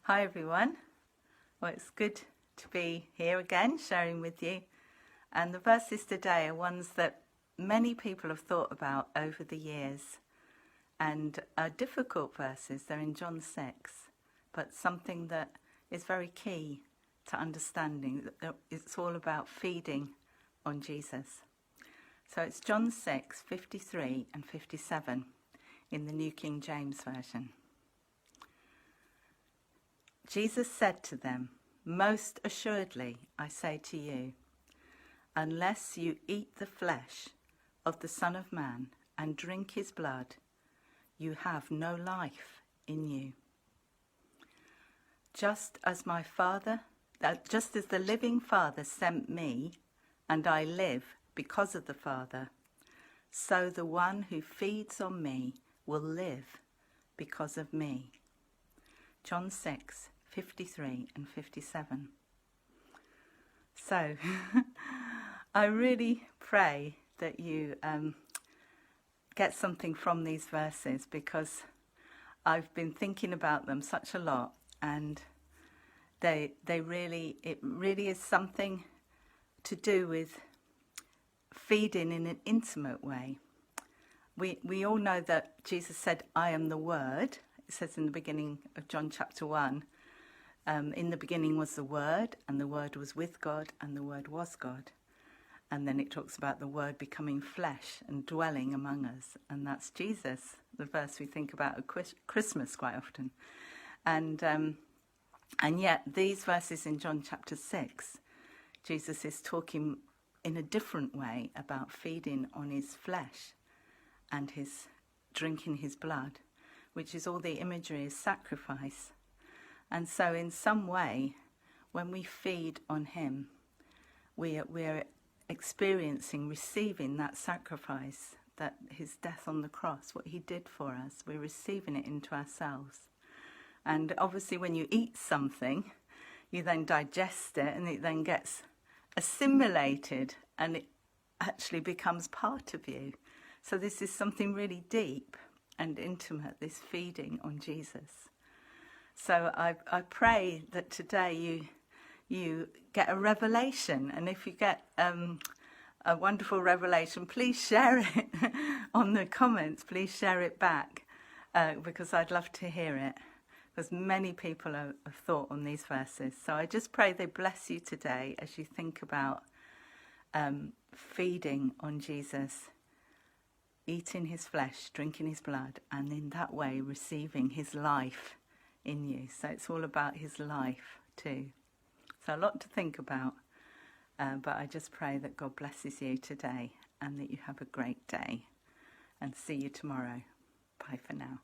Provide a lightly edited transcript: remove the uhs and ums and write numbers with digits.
Hi everyone. Well, it's good to be here again sharing with you. And the verses today are ones that many people have thought about over the years and are difficult verses. They're in John 6, but something that is very key to understanding. It's all about feeding on Jesus. So it's John 6, 53 and 57 in the New King James Version. Jesus said to them, "Most assuredly, I say to you, unless you eat the flesh of the Son of Man and drink his blood, you have no life in you. Just as the living Father sent me, and I live because of the Father, so the one who feeds on me will live because of me." John 6, 53 and 57. So, I really pray that you get something from these verses, because I've been thinking about them such a lot, and it really is something to do with feeding in an intimate way. We all know that Jesus said, "I am the Word." It says in the beginning of John chapter 1, in the beginning was the Word, and the Word was with God, and the Word was God. And then it talks about the Word becoming flesh and dwelling among us, and that's Jesus, the verse we think about at Christmas quite often. And yet these verses in John chapter 6, Jesus is talking in a different way about feeding on his flesh and his drinking his blood, which is all the imagery is sacrifice. And so in some way, when we feed on him, we're experiencing, receiving that sacrifice, that his death on the cross, what he did for us, we're receiving it into ourselves. And obviously when you eat something, you then digest it, and it then gets assimilated, and it actually becomes part of you. So this is something really deep and intimate, this feeding on Jesus. So I pray that today you get a revelation, and if you get a wonderful revelation, please share it on the comments. Please share it back, because I'd love to hear it, because many people have thought on these verses. So I just pray they bless you today as you think about feeding on Jesus, eating his flesh, drinking his blood, and in that way receiving his life in you. So it's all about his life too. So a lot to think about, but I just pray that God blesses you today and that you have a great day, and see you tomorrow. Bye for now.